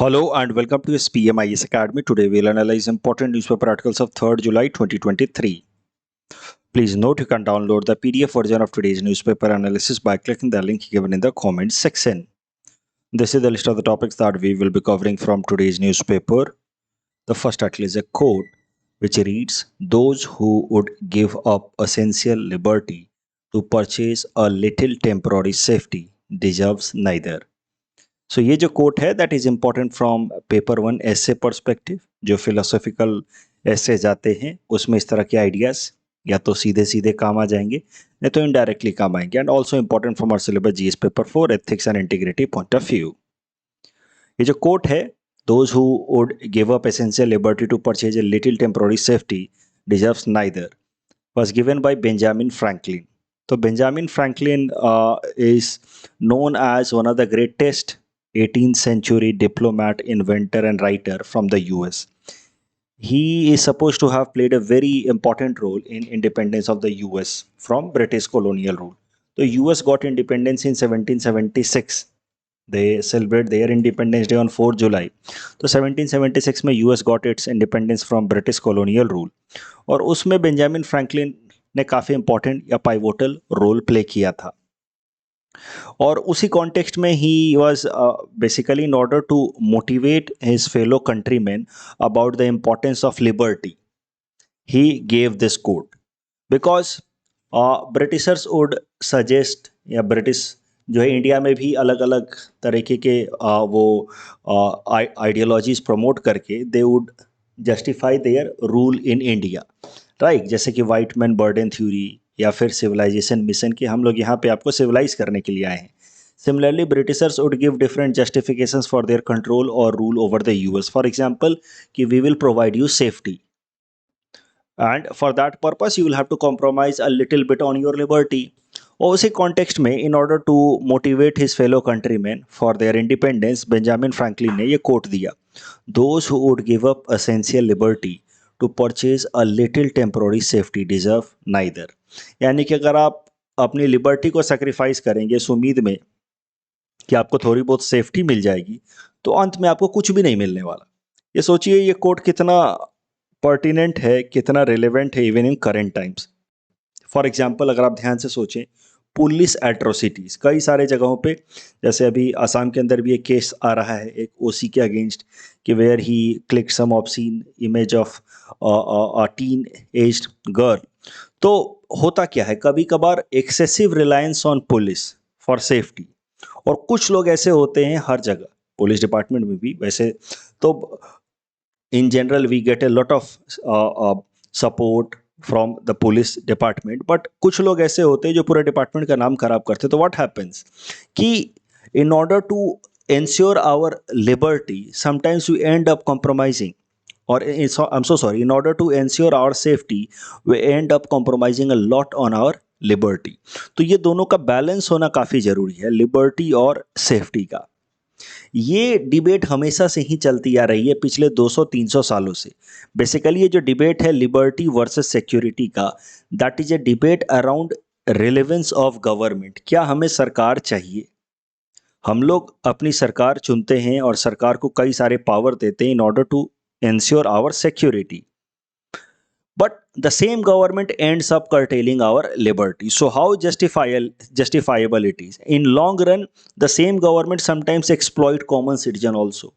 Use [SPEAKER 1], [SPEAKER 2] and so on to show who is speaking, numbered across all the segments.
[SPEAKER 1] Hello and welcome to SPMIS Academy. Today we'll analyze important newspaper articles of 3rd July 2023. Please note you can download the PDF version of today's newspaper analysis by clicking the link given in the comments section. This is the list of the topics that we will be covering from today's newspaper. The first article is a quote which reads, "Those who would give up essential liberty to purchase a little temporary safety deserves neither." सो ये जो quote है that is important from paper one essay perspective. जो philosophical एसे जाते हैं उसमें इस तरह के आइडियाज या तो सीधे सीधे काम आ जाएंगे नहीं तो इनडायरेक्टली काम आएंगे, and also important from our syllabus GS paper 4 ethics and integrity point of view. ये जो कोट है, those who would give up essential liberty to purchase a little temporary safety deserves neither, was given by Benjamin Franklin. So Benjamin Franklin is known as one of the greatest 18th century diplomat, inventor and writer from the US. He is supposed to have played a very important role in independence of the US from British colonial rule. The US got independence in 1776. They celebrate their independence day on 4th July. तो 1776 में US got its independence from British colonial rule. और उसमें Benjamin Franklin ने काफ़ी important या pivotal role play किया था। और उसी कॉन्टेक्स्ट में ही was basically in order to motivate his fellow countryman about the importance of liberty, he gave this quote because Britishers would suggest, या ब्रिटिश जो है इंडिया में भी अलग अलग तरीके के वो आइडियोलॉजीज प्रमोट करके they would justify their rule in India, right. जैसे कि वाइट मैन बर्डन थ्योरी या फिर सिविलाइजेशन मिशन कि हम लोग यहाँ पे आपको सिविलाइज करने के लिए आए हैं। Similarly Britishers would give different justifications for their control और rule over the US. For example कि we will provide you safety and for that purpose you will have to compromise a little bit on your liberty. और उसी context में in order to motivate his fellow countryman for their independence Benjamin Franklin ने ये quote दिया, those who would give up essential liberty to purchase a little temporary safety deserve neither. यानी कि अगर आप अपनी लिबर्टी को सेक्रीफाइस करेंगे इस उम्मीद में कि आपको थोड़ी बहुत सेफ्टी मिल जाएगी, तो अंत में आपको कुछ भी नहीं मिलने वाला। ये सोचिए ये कोट कितना पर्टिनेंट है, कितना रिलेवेंट है even in current times. For example अगर आप ध्यान से सोचें, पुलिस एट्रोसिटीज़ कई सारे जगहों पे, जैसे अभी असम के अंदर भी एक केस आ रहा है एक ओसी के अगेंस्ट कि where he click some obscene image of a teen aged girl. तो होता क्या है, कभी कभार excessive reliance on police for safety, और कुछ लोग ऐसे होते हैं हर जगह, पुलिस डिपार्टमेंट में भी वैसे तो in general we get a lot of support from the police department, but कुछ लोग ऐसे होते हैं जो पूरे डिपार्टमेंट का नाम खराब करते हैं। तो what happens कि in order to ensure our liberty sometimes we end up compromising, or I'm so sorry, in order to ensure our safety we end up compromising a lot on our liberty. तो ये दोनों का balance होना काफ़ी ज़रूरी है, liberty और safety का। ये डिबेट हमेशा से ही चलती आ रही है पिछले 200-300 सालों से। बेसिकली ये जो डिबेट है लिबर्टी वर्सेस सिक्योरिटी का, that is a debate around relevance of government. क्या हमें सरकार चाहिए? हम लोग अपनी सरकार चुनते हैं और सरकार को कई सारे पावर देते हैं in order to ensure our security, but the same government ends up curtailing our liberty. So how justifiable it is? In long run, the same government sometimes exploit common citizen also.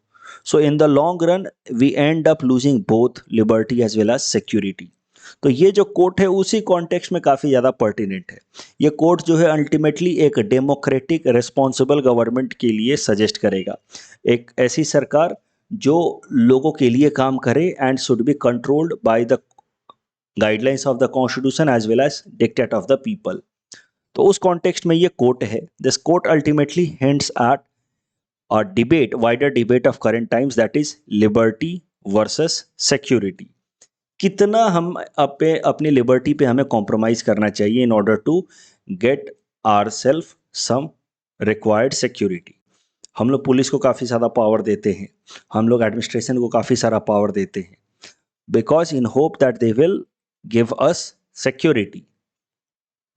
[SPEAKER 1] So in the long run, we end up losing both liberty as well as security. तो ये जो quote है उसी context में काफ़ी ज़्यादा pertinent है। ये कोट जो है अल्टीमेटली एक डेमोक्रेटिक रिस्पॉन्सिबल गवर्नमेंट के लिए सजेस्ट करेगा, एक ऐसी सरकार जो लोगों के लिए काम करे and should be controlled by the guidelines of the constitution as well as dictate of the people. तो उस कॉन्टेक्स्ट में ये कोट है। This quote ultimately hints at a debate, wider debate of current times, that is liberty versus security. कितना हम अपनी liberty पे हमें कॉम्प्रोमाइज करना चाहिए in order to get ourselves some required security. हम लोग पुलिस को काफ़ी ज़्यादा पावर देते हैं, हम लोग एडमिनिस्ट्रेशन को काफ़ी सारा पावर देते हैं, because in hope that they will give us security,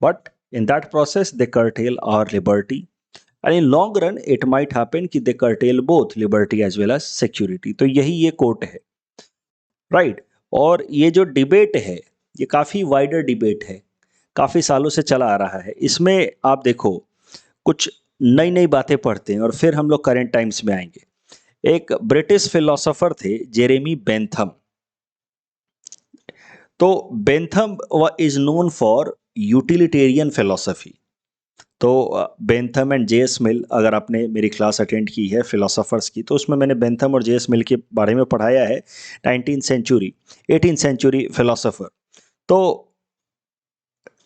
[SPEAKER 1] but in that process they curtail our liberty and in long run it might happen कि they curtail both liberty as well as security. तो यही ये quote है, right. और ये जो debate है ये काफ़ी वाइडर डिबेट है, काफ़ी सालों से चला आ रहा है। इसमें आप देखो कुछ नई नई बातें पढ़ते हैं और फिर हम लोग करेंट टाइम्स में आएंगे। एक ब्रिटिश फिलोसोफर थे जेरेमी बेंथम। तो Bentham is known for utilitarian philosophy. तो बेंथम एंड जे एस मिल, अगर आपने मेरी क्लास अटेंड की है फिलोसोफर्स की, तो उसमें मैंने बेंथम और जे एस मिल के बारे में पढ़ाया है। 19th century 18th century philosopher. तो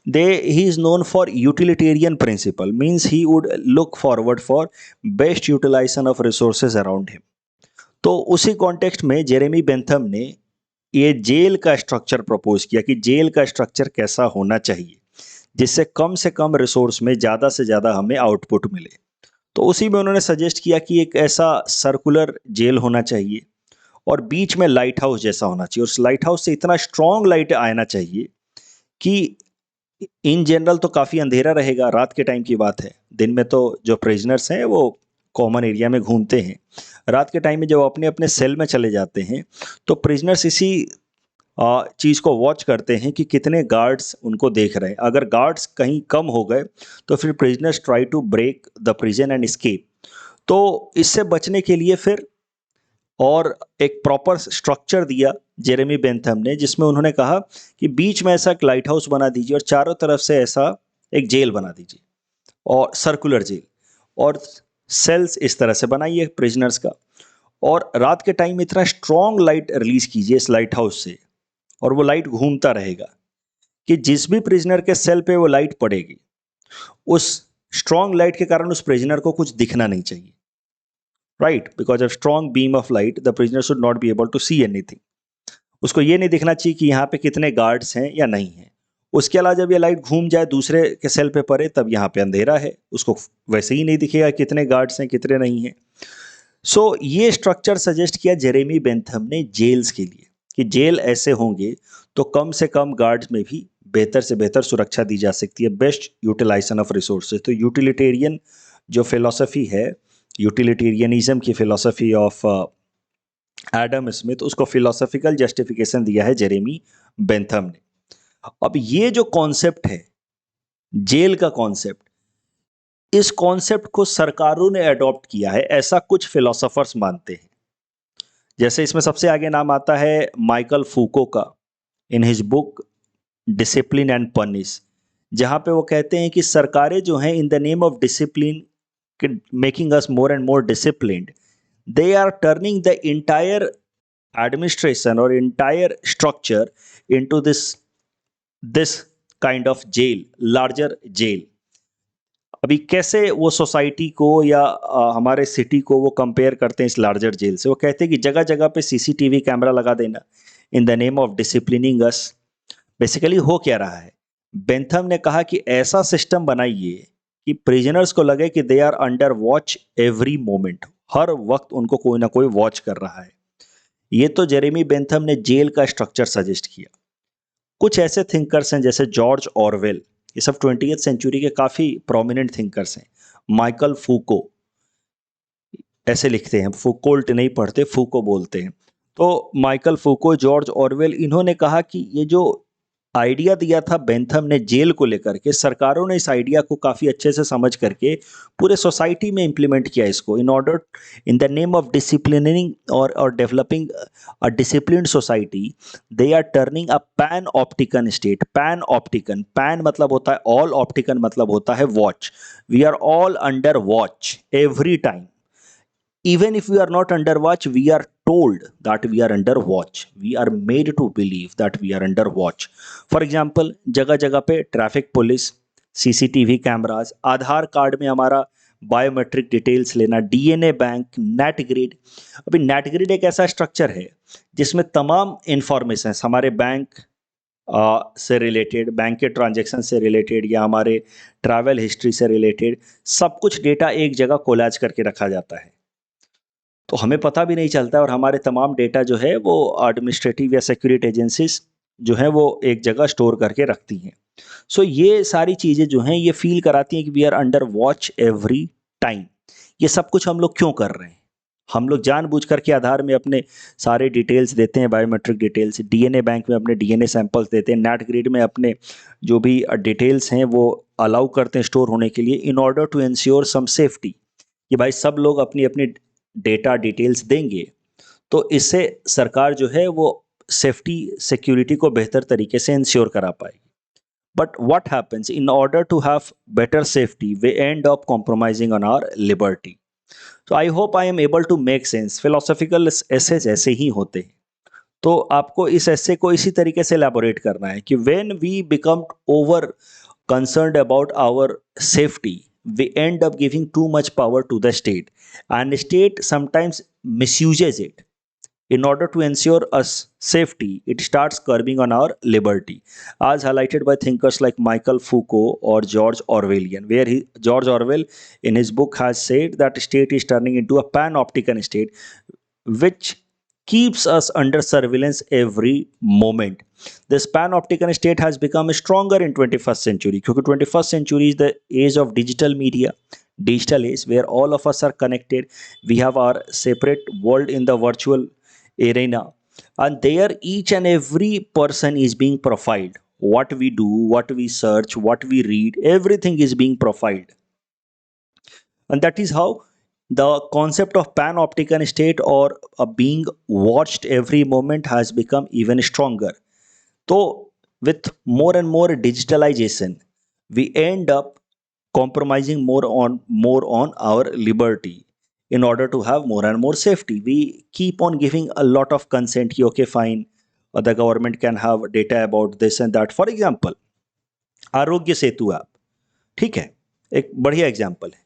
[SPEAKER 1] they he is known for utilitarian principle, means he would look forward for best utilization of resources around him। तो उसी कॉन्टेक्स्ट में जेरेमी बेंथम ने ये जेल का स्ट्रक्चर प्रपोज किया कि जेल का स्ट्रक्चर कैसा होना चाहिए जिससे कम से कम रिसोर्स में ज़्यादा से ज़्यादा हमें आउटपुट मिले। तो उसी में उन्होंने सजेस्ट किया कि एक ऐसा सर्कुलर जेल होना चाहिए और बीच में लाइट हाउस जैसा होना चाहिए। उस लाइट हाउस से इतना स्ट्रॉन्ग लाइट आना चाहिए कि इन जनरल तो काफ़ी अंधेरा रहेगा, रात के टाइम की बात है। दिन में तो जो प्रिजनर्स हैं वो कॉमन एरिया में घूमते हैं। रात के टाइम में जब अपने अपने सेल में चले जाते हैं तो प्रिजनर्स इसी चीज़ को वॉच करते हैं कि कितने गार्ड्स उनको देख रहे हैं। अगर गार्ड्स कहीं कम हो गए तो फिर prisoners try to break the prison and escape. तो इससे बचने के लिए फिर और एक प्रॉपर स्ट्रक्चर दिया जेरेमी बेंथम ने, जिसमें उन्होंने कहा कि बीच में ऐसा एक लाइट हाउस बना दीजिए और चारों तरफ से ऐसा एक जेल बना दीजिए और सर्कुलर जेल, और सेल्स इस तरह से बनाइए प्रिजनर्स का। और रात के टाइम में इतना स्ट्रॉन्ग लाइट रिलीज कीजिए इस लाइट हाउस से, और वो लाइट घूमता रहेगा कि जिस भी प्रिजनर के सेल पे वो लाइट पड़ेगी उस स्ट्रॉन्ग लाइट के कारण उस प्रिजनर को कुछ दिखना नहीं चाहिए, right. Because of strong beam of light the prisoner should not be able to see anything. उसको ये नहीं दिखना चाहिए कि यहाँ पे कितने गार्ड्स हैं या नहीं हैं। उसके अलावा जब ये लाइट घूम जाए दूसरे के सेल पे पड़े तब यहाँ पे अंधेरा है, उसको वैसे ही नहीं दिखेगा कितने गार्ड्स हैं कितने नहीं हैं। सो ये स्ट्रक्चर सजेस्ट किया जेरेमी बेंथम ने जेल्स के लिए कि जेल ऐसे होंगे तो कम से कम गार्ड्स में भी बेहतर से बेहतर सुरक्षा दी जा सकती है, बेस्ट यूटिलाइजेशन ऑफ रिसोर्सेज। तो यूटिलिटेरियन जो फिलोसफी है, यूटिलिटेरियनिज्म की फिलोसफी ऑफ एडम स्मिथ, उसको फिलोसॉफिकल जस्टिफिकेशन दिया है जेरेमी बेंथम ने। अब ये जो कॉन्सेप्ट है जेल का कॉन्सेप्ट, इस कॉन्सेप्ट को सरकारों ने अडॉप्ट किया है ऐसा कुछ फिलोसोफर्स मानते हैं। जैसे इसमें सबसे आगे नाम आता है माइकल फूको का, in his book discipline and punish, जहां पे वो कहते हैं कि सरकारें जो हैं इन the name of discipline, making us more and more disciplined, they are turning the entire administration or entire structure into this kind of jail, larger jail। अभी कैसे वो सोसाइटी को या हमारे सिटी को वो कंपेयर करते हैं इस लार्जर जेल से। वो कहते हैं कि जगह जगह पे सीसीटीवी कैमरा लगा देना इन the name of disciplining us. Basically हो क्या रहा है, बेंथम ने कहा कि ऐसा सिस्टम बनाइए कि प्रिजनर्स को लगे कि they are under watch every moment, हर वक्त उनको कोई ना कोई वॉच कर रहा है। ये तो जेरेमी बेंथम ने जेल का स्ट्रक्चर सजेस्ट किया। कुछ ऐसे थिंकर्स हैं जैसे जॉर्ज ऑरवेल, ये सब 20th सेंचुरी के काफ़ी प्रोमिनेंट थिंकर्स हैं। माइकल फूको, ऐसे लिखते हैं, फूकोल्ट नहीं पढ़ते, फूको बोलते हैं। तो माइकल फूको, जॉर्ज ऑरवेल, इन्होंने कहा कि ये जो आइडिया दिया था बेंथम ने जेल को लेकर के, सरकारों ने इस आइडिया को काफ़ी अच्छे से समझ करके पूरे सोसाइटी में इम्प्लीमेंट किया इसको, in order in the name of disciplining और developing a disciplined society. They are turning a panopticon state. Panopticon, pan मतलब होता है ऑल, ऑप्टिकन मतलब होता है watch. We are all under watch every time. Even if we are not under watch, we are told that we are under watch. We are made to believe that we are under watch. For example, जगह जगह पे traffic police, CCTV cameras, आधार card में हमारा biometric details लेना, DNA bank, net grid. अभी net grid एक ऐसा structure है जिसमें तमाम इंफॉर्मेशन हमारे बैंक से रिलेटेड, बैंक के ट्रांजैक्शन से रिलेटेड या हमारे ट्रैवल हिस्ट्री से रिलेटेड सब कुछ डेटा एक जगह कोलाज करके रखा जाता है, तो हमें पता भी नहीं चलता और हमारे तमाम डेटा जो है वो एडमिनिस्ट्रेटिव या सिक्योरिटी एजेंसीज जो है वो एक जगह स्टोर करके रखती हैं। सो ये सारी चीज़ें जो हैं ये फील कराती हैं कि we are under watch every time. ये सब कुछ हम लोग क्यों कर रहे हैं? हम लोग जानबूझकर के आधार में अपने सारे डिटेल्स देते हैं, बायोमेट्रिक डिटेल्स, डीएनए बैंक में अपने डीएनए सैंपल्स देते हैं, नेट ग्रिड में अपने जो भी डिटेल्स हैं वो अलाउ करते हैं स्टोर होने के लिए, in order to ensure some safety, कि भाई सब लोग अपनी अपनी डेटा डिटेल्स देंगे तो इससे सरकार जो है वो सेफ्टी सिक्योरिटी को बेहतर तरीके से इंश्योर करा पाएगी। But what happens in order to have better safety, we end up compromising on our liberty. So I hope I am able to make sense. Philosophical essays ऐसे ही होते हैं। तो आपको इस essay को इसी तरीके से elaborate करना है कि when we become over concerned about our safety, we end up giving too much power to the state, and state sometimes misuses it. In order to ensure us safety, it starts curbing on our liberty, as highlighted by thinkers like Michael Foucault or George Orwellian, where George Orwell in his book has said that state is turning into a panopticon state, which keeps us under surveillance every moment. This panopticon state has become stronger in 21st century, because 21st century is the age of digital media, digital age, where all of us are connected. We have our separate world in the virtual arena, and there each and every person is being profiled. What we do, what we search, what we read, everything is being profiled. And that is how the concept of panopticon state, or being watched every moment, has become even stronger. So with more and more digitalization, we end up compromising more on our liberty in order to have more and more safety. We keep on giving a lot of consent. Okay, fine, the government can have data about this and that. For example, आरोग्य Setu app, ठीक है, एक बढ़िया example है।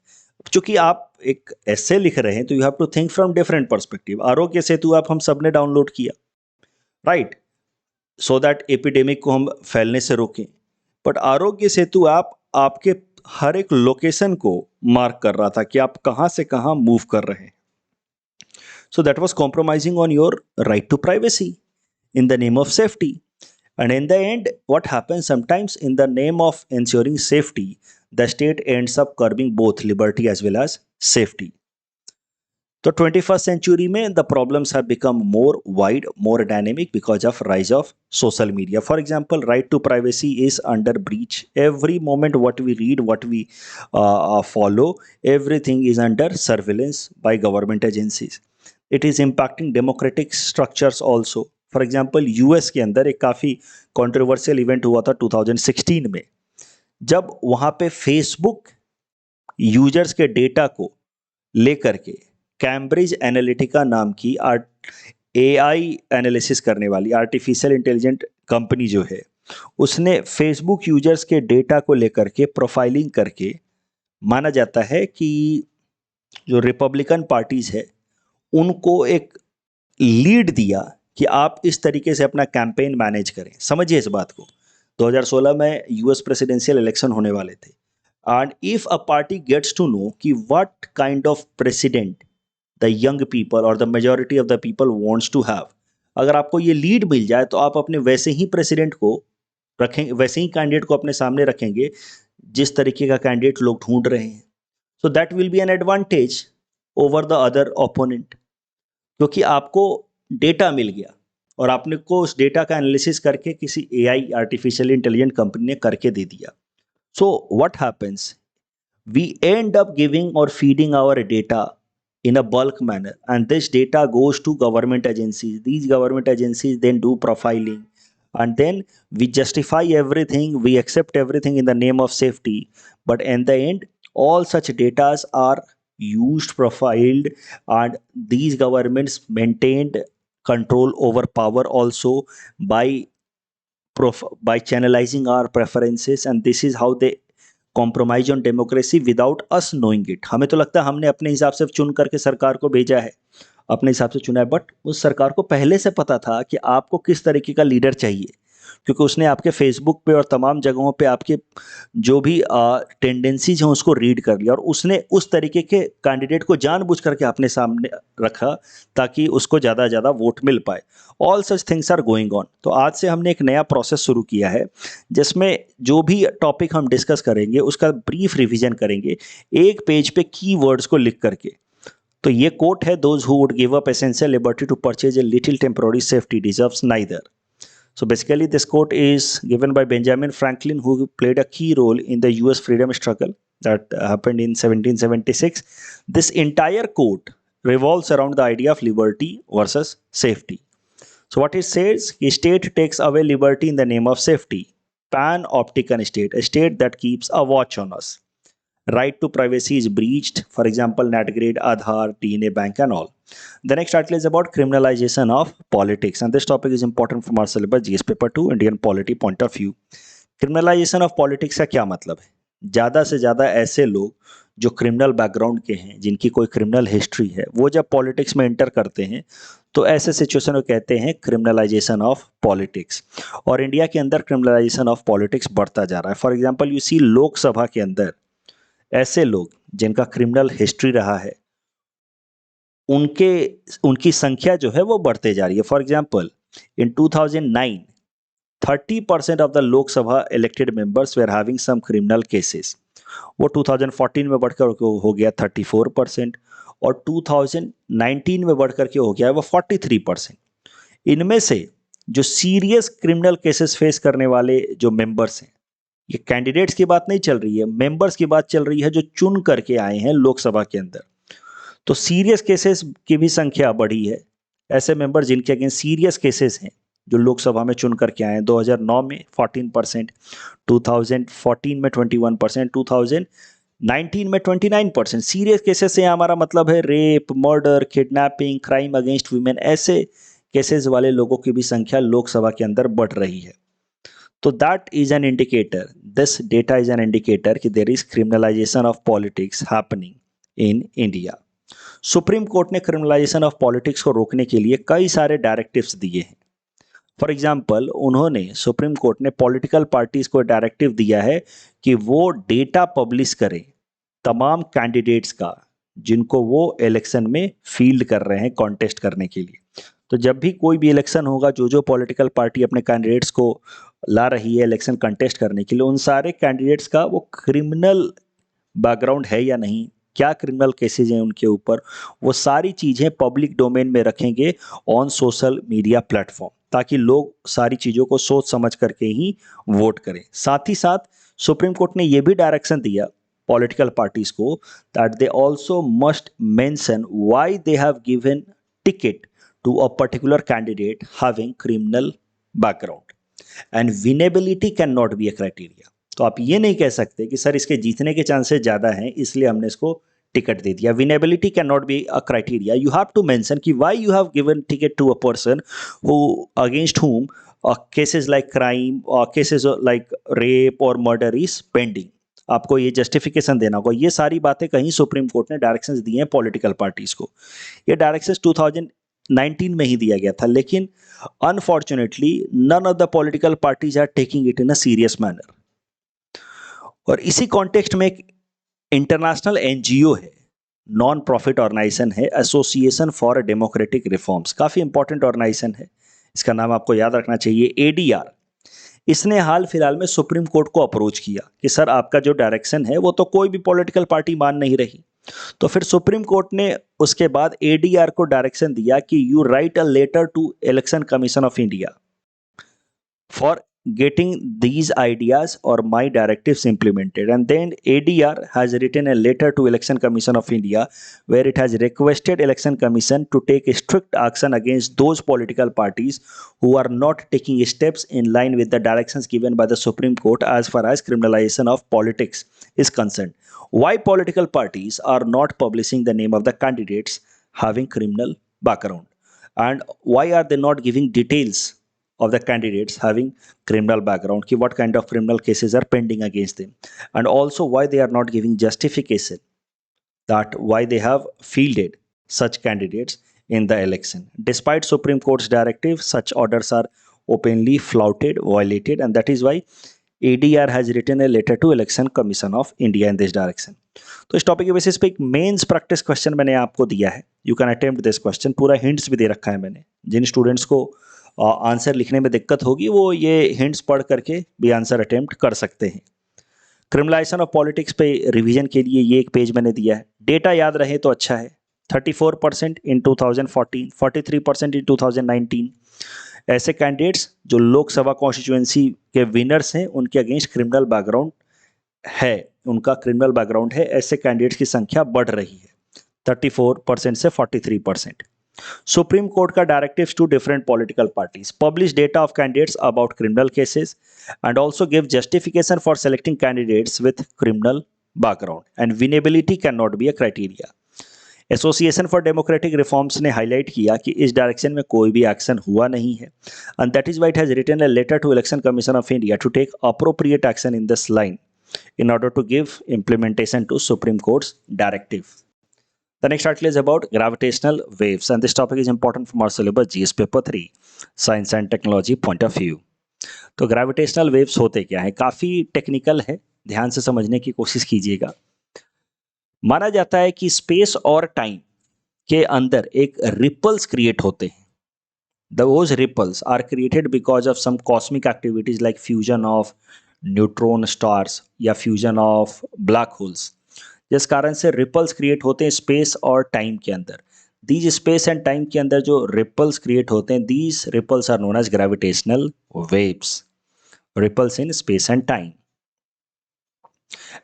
[SPEAKER 1] चूंकि आप एक ऐसे लिख रहे हैं तो you have to think from different perspective. Aarogya Setu app हम सबने डाउनलोड किया, राइट, सो दैट एपिडेमिक को हम फैलने से रोकें। बट आरोग्य सेतु ऐप आपके हर एक लोकेशन को मार्क कर रहा था कि आप कहां से कहां मूव कर रहे हैं। So that was compromising on your right to privacy in the name of safety. And in the end, what happens sometimes, in the name of ensuring safety, the state ends up curbing both liberty as well as safety. So 21st century mein the problems have become more wide, more dynamic because of rise of social media. For example, right to privacy is under breach. Every moment what we read, what we follow, everything is under surveillance by government agencies. It is impacting democratic structures also. For example US के अंदर एक काफ़ी controversial event हुआ था 2016 में, जब वहाँ पे फेसबुक यूजर्स के डेटा को लेकर के कैम्ब्रिज एनालिटिका नाम की एआई एनालिसिस करने वाली आर्टिफिशियल इंटेलिजेंट कंपनी जो है, उसने फेसबुक यूजर्स के डेटा को लेकर के प्रोफाइलिंग करके, माना जाता है कि जो रिपब्लिकन पार्टीज है उनको एक लीड दिया कि आप इस तरीके से अपना कैंपेन मैनेज करें। समझिए इस बात को, 2016 में यूएस प्रेसिडेंशियल इलेक्शन होने वाले थे, and if a party gets to know कि what kind of president the young people और the majority of the people wants to have, अगर आपको ये लीड मिल जाए तो आप अपने वैसे ही प्रेसिडेंट को रखेंगे, वैसे ही कैंडिडेट को अपने सामने रखेंगे जिस तरीके का कैंडिडेट लोग ढूंढ रहे हैं। So that will be an advantage over the other opponent, क्योंकि आपको डेटा मिल गया और आपने को उस डेटा का एनालिसिस करके किसी एआई आर्टिफिशियल इंटेलिजेंट कंपनी ने करके दे दिया। So what happens, we end up giving और feeding our data in a bulk manner, and this data goes to government agencies. These government agencies then do profiling, and then we justify everything, we accept everything in the name of safety, but in the end all such data are used, profiled, and these governments maintained control over power also by channelizing our preferences, and this is how they compromise on democracy without us knowing it. हमें तो लगता है हमने अपने हिसाब से चुन करके सरकार को भेजा है, अपने हिसाब से चुना है, बट उस सरकार को पहले से पता था कि आपको किस तरीके का लीडर चाहिए, क्योंकि उसने आपके फेसबुक पे और तमाम जगहों पे आपके जो भी टेंडेंसीज हैं उसको रीड कर लिया और उसने उस तरीके के कैंडिडेट को जानबूझ करके अपने सामने रखा ताकि उसको ज़्यादा ज़्यादा वोट मिल पाए। All such things are going on. तो आज से हमने एक नया प्रोसेस शुरू किया है जिसमें जो भी टॉपिक हम डिस्कस करेंगे उसका ब्रीफ रिवीजन करेंगे एक पेज पे कीवर्ड्स को लिख करके। तो ये कोट है, those who would give up essential liberty to purchase a little temporary safety deserves neither. So basically, this quote is given by Benjamin Franklin, who played a key role in the US freedom struggle that happened in 1776. This entire quote revolves around the idea of liberty versus safety. So what it says, a state takes away liberty in the name of safety. Panopticon state, a state that keeps a watch on us. Right to privacy is breached, for example, NatGrid, Aadhaar, DNA Bank and all. The next article is about criminalization of politics, and this topic is important from our syllabus GS paper 2 Indian polity point of view. Criminalization of politics का क्या मतलब है? ज़्यादा से ज़्यादा ऐसे लोग जो क्रिमिनल बैकग्राउंड के हैं, जिनकी कोई क्रिमिनल हिस्ट्री है, वो जब पॉलिटिक्स में एंटर करते हैं तो ऐसे सिचुएशन को कहते हैं क्रिमिनलाइजेशन ऑफ पॉलिटिक्स। और इंडिया के अंदर क्रिमिनलाइजेशन ऑफ पॉलिटिक्स बढ़ता जा रहा है। For example, you see Lok Sabha के अंदर ऐसे लोग जिनका क्रिमिनल हिस्ट्री रहा है उनकी संख्या जो है वो बढ़ते जा रही है। For example, in 2009 30% of the Lok Sabha elected members were having some criminal cases. वो 2014 में बढ़कर हो गया 34% और 2019 में बढ़कर के हो गया है वो 43%। इनमें से जो सीरियस क्रिमिनल केसेस फेस करने वाले जो मेंबर्स हैं, ये कैंडिडेट्स की बात नहीं चल रही है, मेंबर्स की बात चल रही है जो चुन करके आए हैं लोकसभा के अंदर। तो सीरियस केसेस की भी संख्या बढ़ी है। ऐसे मेंबर जिनके अगेंस्ट सीरियस केसेस हैं जो लोकसभा में चुन करके आए हैं, 2009 में 14%, 2014 में 21%, 2019 में 29%। सीरियस केसेस से हमारा मतलब है rape, murder, kidnapping, crime against women, ऐसे केसेस वाले लोगों की भी संख्या लोकसभा के अंदर बढ़ रही है। तो that is an indicator, this data is an indicator कि there is criminalisation of politics happening in India. Supreme court ने क्रिमिनलाइजेशन ऑफ पॉलिटिक्स को रोकने के लिए कई सारे डायरेक्टिव्स दिए हैं। फॉर एग्जाम्पल, उन्होंने सुप्रीम कोर्ट ने पॉलिटिकल पार्टीज को डायरेक्टिव दिया है कि वो डेटा पब्लिश करें तमाम कैंडिडेट्स का जिनको वो इलेक्शन में फील्ड कर रहे हैं कॉन्टेस्ट करने के लिए। तो जब भी कोई भी इलेक्शन होगा, जो पॉलिटिकल पार्टी अपने कैंडिडेट्स को ला रही है इलेक्शन कंटेस्ट करने के लिए, उन सारे कैंडिडेट्स का वो क्रिमिनल बैकग्राउंड है या नहीं, क्या क्रिमिनल केसेज हैं उनके ऊपर, वो सारी चीज़ें पब्लिक डोमेन में रखेंगे ऑन सोशल मीडिया प्लेटफॉर्म, ताकि लोग सारी चीज़ों को सोच समझ करके ही वोट करें। साथ ही साथ सुप्रीम कोर्ट ने ये भी डायरेक्शन दिया पॉलिटिकल पार्टीज को that they also must mention why they have given ticket to a particular candidate having criminal background and winnability can not be a criteria. तो आप ये नहीं कह सकते कि सर इसके जीतने के चांसेस ज़्यादा हैं इसलिए हमने इसको टिकट दे दिया। Winnability can not be a criteria, you have to mention कि why you have given ticket to a person who against whom cases like crime or cases like rape or murder is pending। आपको ये justification देना होगा। ये सारी बातें कहीं supreme court ने डायरेक्शंस दिए हैं पॉलिटिकल पार्टीज को। ये डायरेक्शंस 2019 में ही दिया गया था, लेकिन unfortunately none of the political parties are taking it in a serious manner. और इसी कॉन्टेक्स्ट में एक इंटरनेशनल एनजीओ है, नॉन प्रॉफिट ऑर्गेनाइजेशन है, एसोसिएशन फॉर डेमोक्रेटिक रिफॉर्म्स, काफ़ी इंपॉर्टेंट ऑर्गेनाइजेशन है, इसका नाम आपको याद रखना चाहिए, एडीआर। इसने हाल फिलहाल में सुप्रीम कोर्ट को अप्रोच किया कि सर आपका जो डायरेक्शन है वो तो कोई भी पॉलिटिकल पार्टी मान नहीं रही। तो फिर सुप्रीम कोर्ट ने उसके बाद एडीआर को डायरेक्शन दिया कि you write a letter to Election Commission of India for getting these ideas or my directives implemented, and then ADR has written a letter to Election Commission of India where it has requested Election Commission to take strict action against those political parties who are not taking steps in line with the directions given by the Supreme Court as far as criminalization of politics is concerned. Why political parties are not publishing the name of the candidates having criminal background, and why are they not giving details of the candidates having criminal background, ki what kind of criminal cases are pending against them, and also why they are not giving justification that why they have fielded such candidates in the election. Despite Supreme Court's directive, such orders are openly flouted, violated, and that is why ADR has written a letter to Election Commission of India in this direction. तो इस topic के basis पे एक mains practice question मैंने आपको दिया है. You can attempt this question. पूरा हिंट्स भी दे रखा है मैंने. जिन स्टूडेंट्स को आंसर लिखने में दिक्कत होगी वो ये हिंट्स पढ़ करके भी आंसर अटेम्प्ट कर सकते हैं. क्रिमिनलाइजेशन ऑफ पॉलिटिक्स पे रिवीजन के लिए ये एक पेज मैंने दिया है. डेटा याद रहे तो अच्छा है. 34% इन 2014, 43% इन 2019. ऐसे कैंडिडेट्स जो लोकसभा कॉन्स्टिट्यूएंसी के विनर्स हैं उनके अगेंस्ट क्रिमिनल बैकग्राउंड है, उनका क्रिमिनल बैकग्राउंड है, ऐसे कैंडिडेट्स की संख्या बढ़ रही है 34% से 43%. सुप्रीम कोर्ट का directives to different political parties publish data of candidates about criminal cases and also give justification for selecting candidates with criminal background and winnability can not be a criteria. Association for Democratic Reforms ने highlight किया कि इस direction में कोई भी action हुआ नहीं है and that is why it has written a letter to Election Commission of India to take appropriate action in this line in order to give implementation to Supreme Court's directive. The next article is about gravitational waves and this topic is important from our syllabus GS paper 3 science and technology point of view. तो gravitational waves होते क्या हैं? काफ़ी technical है, ध्यान से समझने की कोशिश कीजिएगा. माना जाता है कि स्पेस और टाइम के अंदर एक रिपल्स क्रिएट होते हैं. Those ripples are created because of some cosmic activities like fusion of neutron stars या फ्यूजन ऑफ ब्लैक होल्स, जिस कारण से रिपल्स क्रिएट होते हैं स्पेस और टाइम के अंदर. दीज स्पेस एंड टाइम के अंदर जो रिपल्स क्रिएट होते हैं, these ripples are known as gravitational waves. Ripples in space and time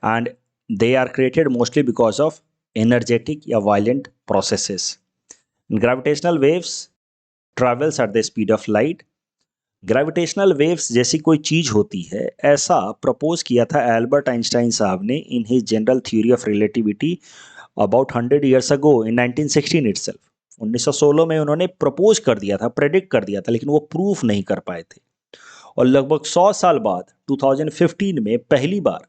[SPEAKER 1] and they are created mostly because of energetic या violent processes. Gravitational waves travels at the speed of light. Gravitational waves जैसी कोई चीज होती है, ऐसा propose किया था Albert Einstein साहब ने इन his general theory of relativity about 100 years ago in 1916 itself. 1916 में उन्होंने प्रपोज कर दिया था, प्रेडिक्ट कर दिया था, लेकिन वो प्रूफ नहीं कर पाए थे. और लगभग 100 साल बाद 2015 में पहली बार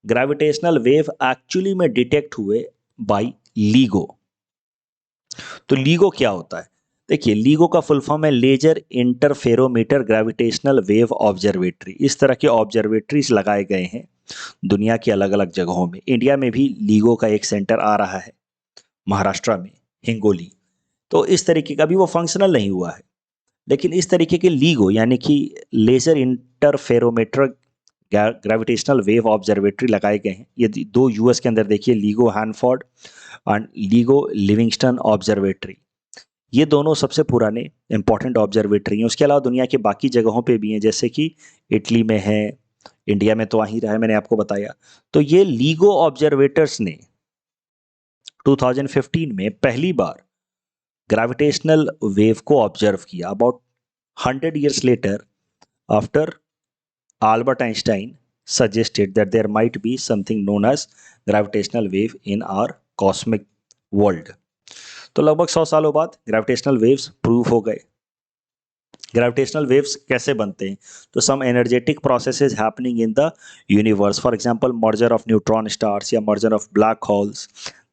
[SPEAKER 1] ग्रेविटेशनल वेव एक्चुअली में डिटेक्ट हुए बाय लीगो. तो लीगो क्या होता है? देखिए, लीगो का फुल फॉर्म है laser interferometer gravitational wave observatory. इस तरह के ऑब्जर्वेटरीज लगाए गए हैं दुनिया की अलग अलग जगहों में. इंडिया में भी लीगो का एक सेंटर आ रहा है महाराष्ट्र में, हिंगोली. तो इस तरीके का भी वो फंक्शनल नहीं हुआ है, लेकिन इस तरीके के लीगो यानी कि laser interferometer gravitational wave observatory लगाए गए हैं. ये दो यूएस के अंदर देखिए, LIGO Hanford and LIGO Livingston observatory. ये दोनों सबसे पुराने इंपॉर्टेंट ऑब्जर्वेटरी हैं. उसके अलावा दुनिया के बाकी जगहों पे भी हैं, जैसे कि इटली में है, इंडिया में तो आ ही रहा है, मैंने आपको बताया. तो ये लीगो ऑब्जर्वेटर्स ने 2015 में पहली बार ग्रेविटेशनल वेव को ऑब्जर्व किया. About 100 years later after Albert Einstein suggested that there might be something known as gravitational wave in our cosmic world. तो लगभग 100 सालों बाद ग्रेविटेशनल वेव्स प्रूव हो गए. ग्रेविटेशनल वेव्स कैसे बनते हैं? तो some energetic processes happening in the universe, for example merger of neutron stars या merger of black holes,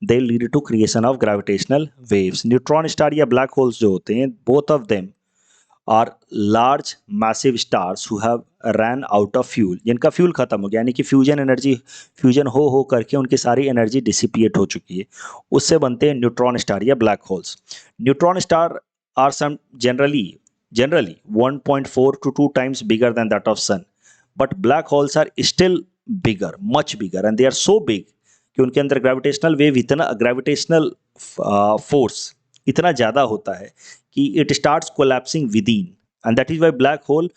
[SPEAKER 1] they lead to creation of gravitational waves. Neutron star या black holes जो होते हैं, both of them are large massive stars who have run out of fuel, जिनका fuel खत्म हो गया, यानी कि फ्यूजन हो करके उनकी सारी एनर्जी डिसिपिएट हो चुकी है. उससे बनते हैं न्यूट्रॉन स्टार या black holes. Neutron star are some generally 1.4 to 2 times bigger than that of sun, but black holes are still bigger, much bigger, and they are so big कि उनके अंदर ग्रेविटेशनल फोर्स इतना ज़्यादा होता है कि it starts collapsing within, and that is why black hole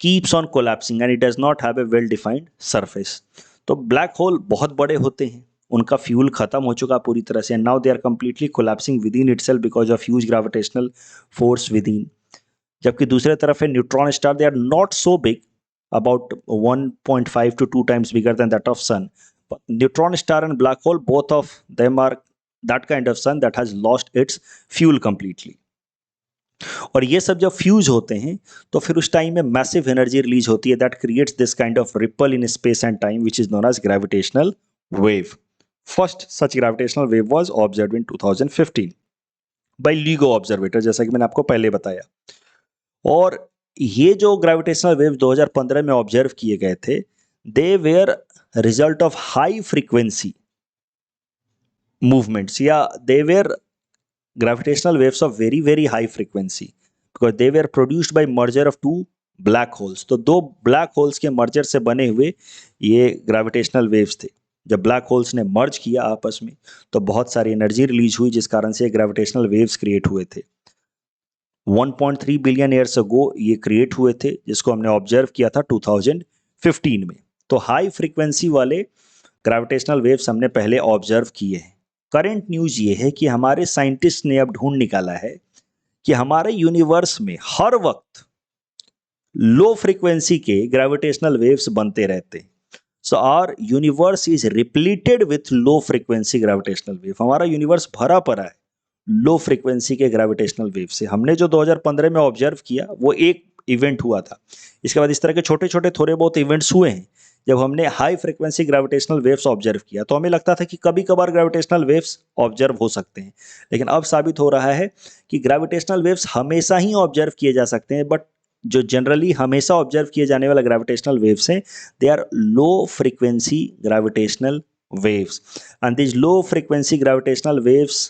[SPEAKER 1] keeps on collapsing and it does not have a well defined surface. तो black hole बहुत बड़े होते हैं, उनका फ्यूल खत्म हो चुका पूरी तरह से, and now they are completely collapsing within itself because of huge gravitational force within. जबकि दूसरे तरफ है neutron star, they are not so big, about 1.5 to 2 times bigger than that of sun. But neutron star and black hole, both of them are that kind of sun that has lost its fuel completely. और ये सब जब fuse होते हैं तो फिर उस time में मैसिव एनर्जी रिलीज होती है that creates this kind of ripple in space and time which is known as gravitational wave. First such gravitational wave was observed in 2015 by LIGO observatory, जैसा कि मैंने आपको पहले बताया. और ये जो ग्रेविटेशनल वेव्स 2015 में ऑब्जर्व किए गए थे, they were result of high frequency movements, या they were gravitational waves of very very high frequency because they were produced by merger of two black holes. तो दो ब्लैक होल्स के merger से बने हुए ये ग्रेविटेशनल वेव्स थे। जब ब्लैक होल्स ने मर्ज किया आपस में तो बहुत सारी एनर्जी रिलीज हुई, जिस कारण से ग्रेविटेशनल वेव्स क्रिएट हुए थे। 1.3 बिलियन ईयर्स अगो ये क्रिएट हुए थे, जिसको हमने ऑब्जर्व किया था 2015 में। तो हाई फ्रीक्वेंसी वाले ग्रेविटेशनल वेव्स हमने पहले ऑब्जर्व किए हैं। करंट न्यूज ये है कि हमारे साइंटिस्ट ने अब ढूंढ निकाला है कि हमारे यूनिवर्स में हर वक्त लो फ्रीक्वेंसी के ग्रेविटेशनल वेव्स बनते रहते हैं। So our universe is repleted with low frequency gravitational wave. हमारा यूनिवर्स भरा पड़ा है लो फ्रीक्वेंसी के ग्रेविटेशनल वेव से। हमने जो 2015 में ऑब्जर्व किया वो एक इवेंट हुआ था। इसके बाद इस तरह के छोटे छोटे थोड़े बहुत इवेंट्स हुए हैं। जब हमने high frequency gravitational waves observe किया तो हमें लगता था कि कभी कभार ग्रेविटेशनल वेव्स ऑब्जर्व हो सकते हैं, लेकिन अब साबित हो रहा है कि ग्रेविटेशनल वेव्स हमेशा ही ऑब्जर्व किए जा सकते हैं। बट जो जनरली हमेशा ऑब्जर्व किए जाने वाला ग्रेविटेशनल वेव्स हैं, they are low frequency gravitational waves, and these low frequency gravitational waves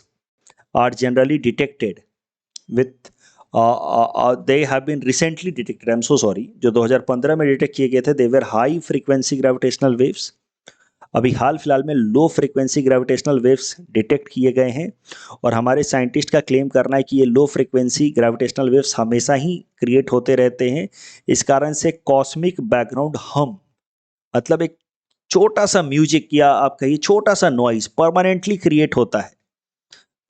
[SPEAKER 1] are generally detected with they have been recently detected, I'm so sorry, जो 2015 में डिटेक्ट किए गए थे, they were high frequency gravitational waves। अभी हाल फिलहाल में लो frequency gravitational waves detect किए गए हैं, और हमारे साइंटिस्ट का क्लेम करना है कि ये लो फ्रीक्वेंसी ग्रेविटेशनल वेव्स हमेशा ही क्रिएट होते रहते हैं। इस कारण से कॉस्मिक बैकग्राउंड हम, मतलब एक छोटा सा म्यूजिक या आप कहिए छोटा सा नॉइज परमानेंटली क्रिएट होता है।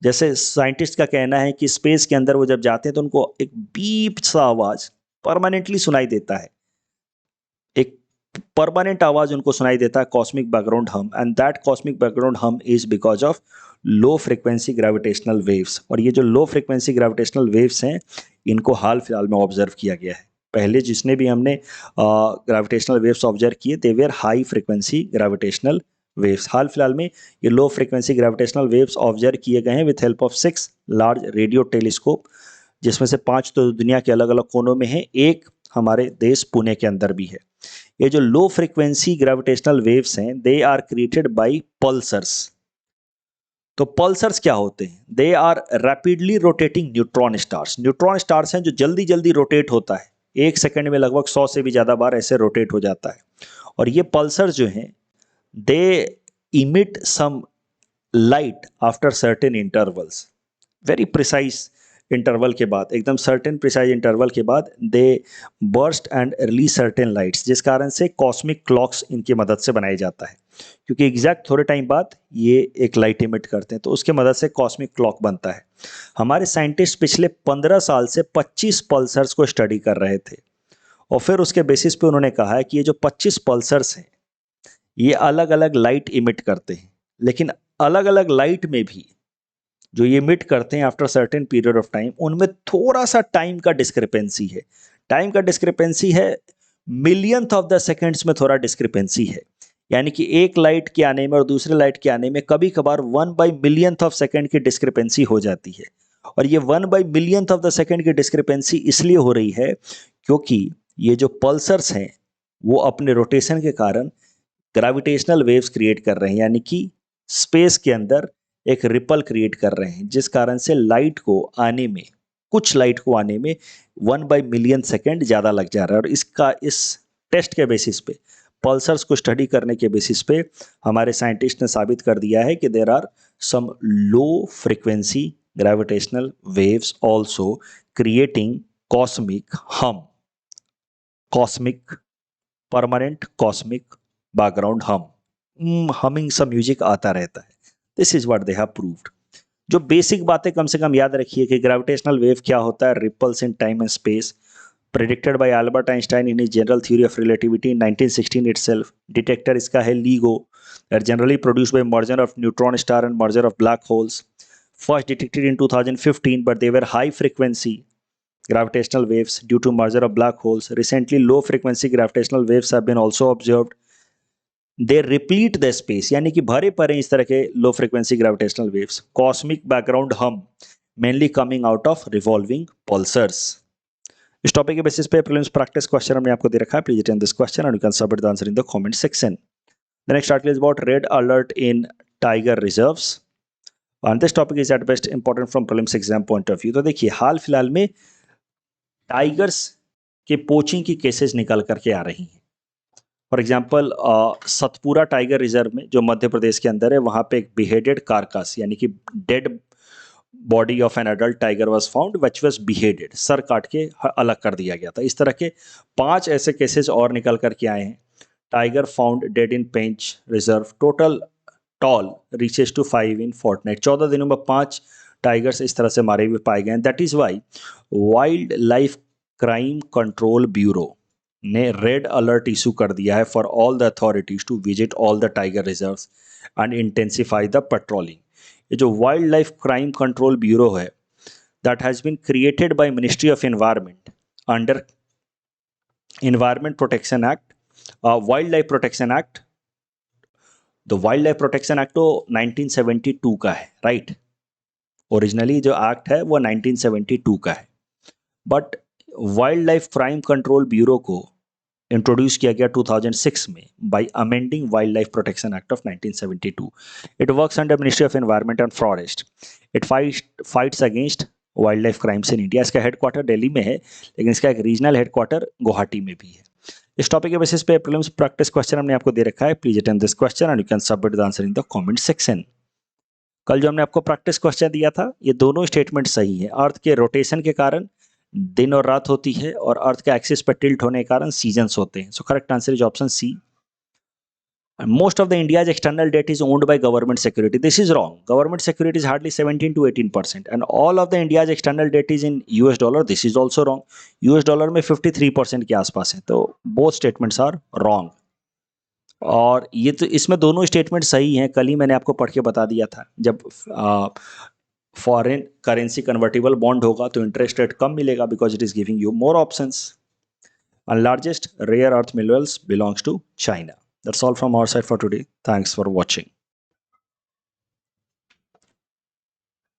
[SPEAKER 1] जैसे साइंटिस्ट का कहना है कि स्पेस के अंदर वो जब जाते हैं तो उनको एक बीप सा आवाज परमानेंटली सुनाई देता है, एक परमानेंट आवाज उनको सुनाई देता है, कॉस्मिक बैकग्राउंड हम, एंड दैट कॉस्मिक बैकग्राउंड हम is because of low frequency gravitational waves. और ये जो लो फ्रीक्वेंसी ग्रेविटेशनल वेव्स हैं, इनको हाल फिलहाल में ऑब्जर्व किया गया है। पहले जिसने भी हमने ग्रेविटेशनल वेव्स ऑब्जर्व किए, they were high frequency gravitational waves. हाल फिलहाल में ये low frequency gravitational waves observe किए गए हैं with help of 6 large radio telescope, जिसमें से 5 तो दुनिया के अलग अलग कोनों में है, एक हमारे देश पुणे के अंदर भी है। ये जो लो फ्रीक्वेंसी ग्रेविटेशनल वेव्स हैं, they are created by pulsars. तो पल्सर्स क्या होते हैं? They are rapidly rotating neutron stars. Neutron stars हैं जो जल्दी जल्दी रोटेट होता है, 1 सेकंड में लगभग 100 से भी ज़्यादा बार ऐसे रोटेट हो जाता है। और ये पल्सर जो हैं, they emit some light after certain intervals, very precise interval के बाद, एकदम सर्टेन प्रिसाइज इंटरवल के बाद they burst and release certain lights, जिस कारण से कॉस्मिक क्लॉक्स इनकी मदद से बनाया जाता है। क्योंकि एग्जैक्ट थोड़े टाइम बाद ये एक लाइट इमिट करते हैं, तो उसके मदद से कॉस्मिक क्लॉक बनता है। हमारे साइंटिस्ट पिछले 15 साल से 25 पल्सर्स को स्टडी कर रहे थे, और फिर उसके बेसिस पे उन्होंने कहा है कि ये जो 25 पल्सर्स हैं, ये अलग अलग लाइट इमिट करते हैं, लेकिन अलग अलग लाइट में भी जो ये इमिट करते हैं after certain period of time, उनमें थोड़ा सा टाइम का डिस्क्रिपेंसी है। टाइम का डिस्क्रिपेंसी है, मिलियंथ ऑफ द सेकेंड्स में थोड़ा डिस्क्रिपेंसी है। यानी कि एक लाइट के आने में और दूसरे लाइट के आने में कभी कभार 1/मिलियंथ ऑफ सेकेंड की डिस्क्रिपेंसी हो जाती है। और ये 1/मिलियंथ ऑफ द सेकेंड की डिस्क्रिपेंसी इसलिए हो रही है क्योंकि ये जो पल्सर्स हैं वो अपने रोटेशन के कारण ग्रेविटेशनल वेव्स क्रिएट कर रहे हैं, यानी कि स्पेस के अंदर एक रिपल क्रिएट कर रहे हैं, जिस कारण से लाइट को आने में, कुछ लाइट को आने में 1/मिलियन सेकेंड ज़्यादा लग जा रहा है। और इसका, इस टेस्ट के बेसिस पे, पल्सर्स को स्टडी करने के बेसिस पे हमारे साइंटिस्ट ने साबित कर दिया है कि there are some low frequency gravitational waves also creating cosmic hum, cosmic permanent cosmic background hum, humming सा म्यूजिक आता रहता है। This is what they have proved. जो बेसिक बातें कम से कम याद रखिए कि ग्रेविटेशनल वेव क्या होता है। Ripples in time and space predicted by Albert Einstein in his general theory of relativity in 1916 itself. Detector इसका है LIGO, that generally produced by merger of neutron star and merger of black holes. First detected in 2015, but they were high frequency gravitational waves due to merger of black holes. Recently, low frequency gravitational waves have been also observed. They replete the space, यानी कि भरे पड़े इस तरह के लो frequency gravitational waves, cosmic background हम, mainly coming out of revolving pulsars. इस topic के बेसिस पे प्रीलिम्स प्रैक्टिस क्वेश्चन हमने आपको दे रखा है. Please attend this question and you can submit the answer in the comment section. The next article is about red alert in tiger reserves. And this topic is at best important from prelims exam point of view. तो देखिए हाल फिलहाल में tigers के poaching की cases निकल करके आ रही हैं. For example Satpura tiger reserve में जो मध्य प्रदेश के अंदर है, वहाँ पे एक बिहेडेड कारकास यानी कि dead body of an adult tiger was found which was beheaded, sir काट के अलग कर दिया गया था. इस तरह के 5 ऐसे केसेस और निकल करके आए हैं. Tiger found dead in Pench reserve, total toll reaches to 5 in fortnight. 14 दिनों में 5 टाइगर्स इस तरह से मारे हुए पाए गए. That is why wildlife crime control bureau ने रेड अलर्ट इशू कर दिया है for all the authorities to visit all the tiger reserves and intensify the patrolling. ये जो wildlife crime control bureau है, that has been created by ministry of environment under environment protection act, wildlife protection act. तो wildlife protection act तो 1972 का है, right. Originally जो act है वो 1972 का है, but wild life crime control bureau को इंट्रोड्यूस किया गया 2006 में bye amending wild life protection act of 1972. It works under ministry of environment and forest. It fights against wild life crimes in India. इसका headquarter Delhi में है, लेकिन इसका एक रीजनल हेडक्वार्टर गुवाहाटी में भी है. इस टॉपिक के बेसिस पे प्रीलिम्स प्रैक्टिस क्वेश्चन हमने आपको दे रखा है. Please attend this question and you can submit the answer in the comment section. कल जो हमने आपको प्रैक्टिस क्वेश्चन दिया था, ये दोनों स्टेटमेंट सही है. अर्थ के रोटेशन के कारण दिन और रात होती है और अर्थ के एक्सिस पर टिल्ट होने के कारण सीजन्स होते हैं. So correct answer is option C. Most of the India's external debt is owned by government security. This is wrong. Government security is hardly 17 to 18%, and all of the India's external debt is in US dollar. This is also wrong. US dollar में 53% के आसपास है. तो both statements are wrong. और ये तो इसमें दोनों स्टेटमेंट सही हैं. कल ही मैंने आपको पढ़ के बता दिया था, जब फॉरेन करेंसी कन्वर्टेबल बॉन्ड होगा तो इंटरेस्ट रेट कम मिलेगा because it is giving you more options. And largest rare earth minerals belongs to China. That's all from our side for today. Thanks for watching.